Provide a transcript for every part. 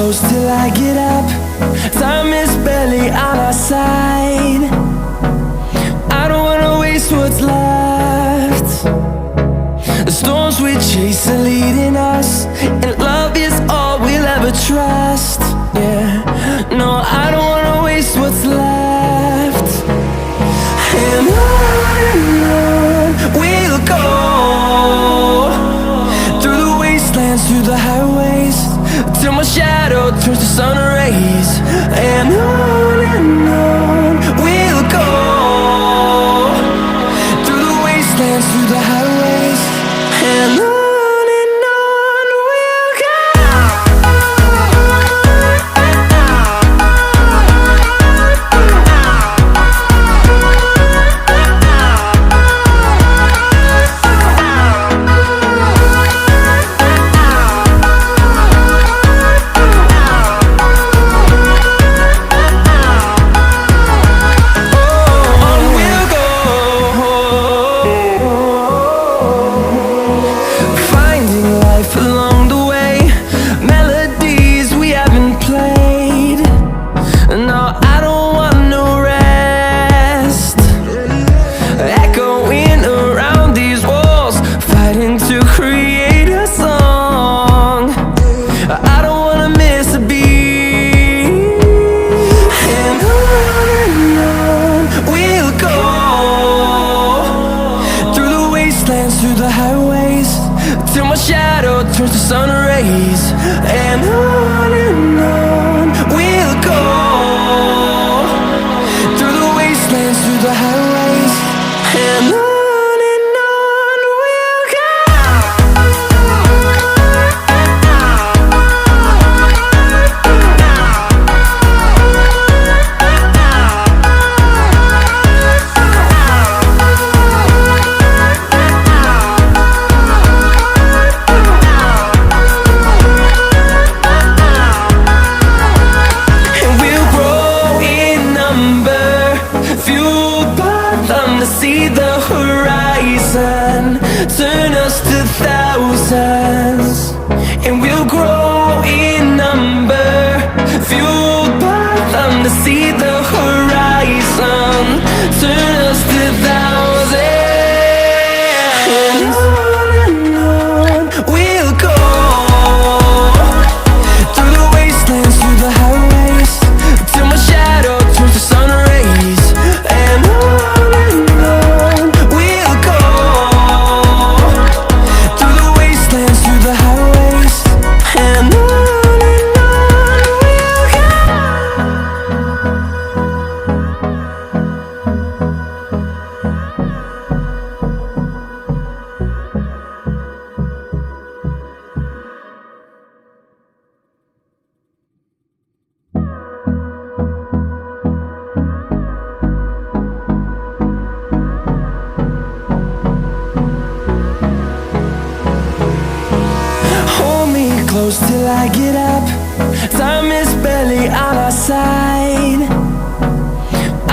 close till I get up. Time is barely on our side. I don't wanna waste what's left. The storms we chase are leading us, and love is all we'll ever trust. Yeah, no, I don't wanna waste what's left. And on we'll go, through the wastelands, through the highways, till my shadow turns to sun rays. And on we'll go, through the wastelands, through the highways, and on. Through the highways, till my shadow turns to sun rays. And on we'll go, through the wastelands, through the highways, and on. See the horizon, turn us to thousands, and we'll grow in number, fueled by them. To see the horizon, turn us to thousands, and on we'll go, through the wastelands, through the highways, till my shadow turns to sun rays. And on close till I get up. Time is barely on our side.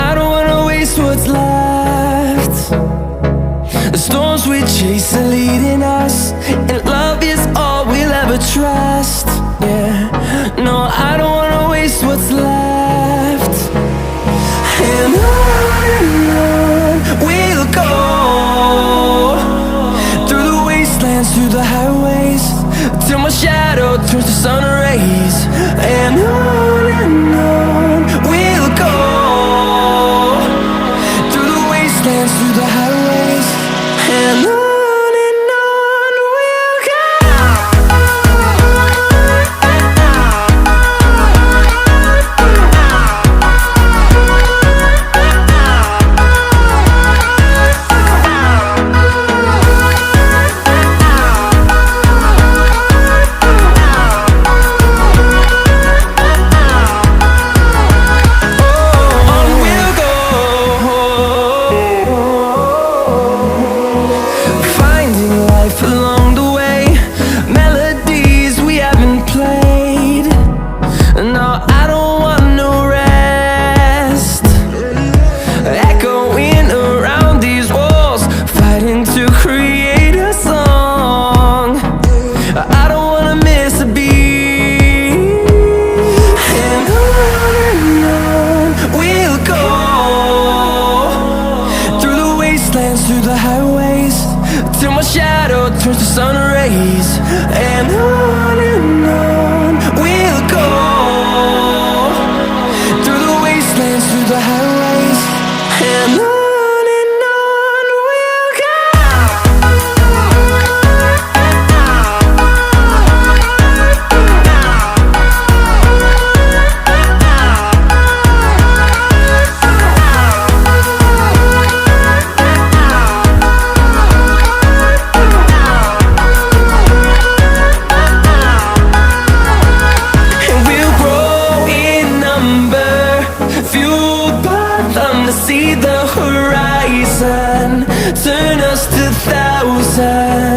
I don't wanna waste what's left. The storms we chase are leading us, and love is all we'll ever trust. Yeah, no, I don't wanna waste what's left. And on we'll go, through the wastelands, through the highways, till my shadow turns to sun rays. And on and on we'll go, through the wastelands, through the highways, and on we'll go. See the horizon, turn us to thousands.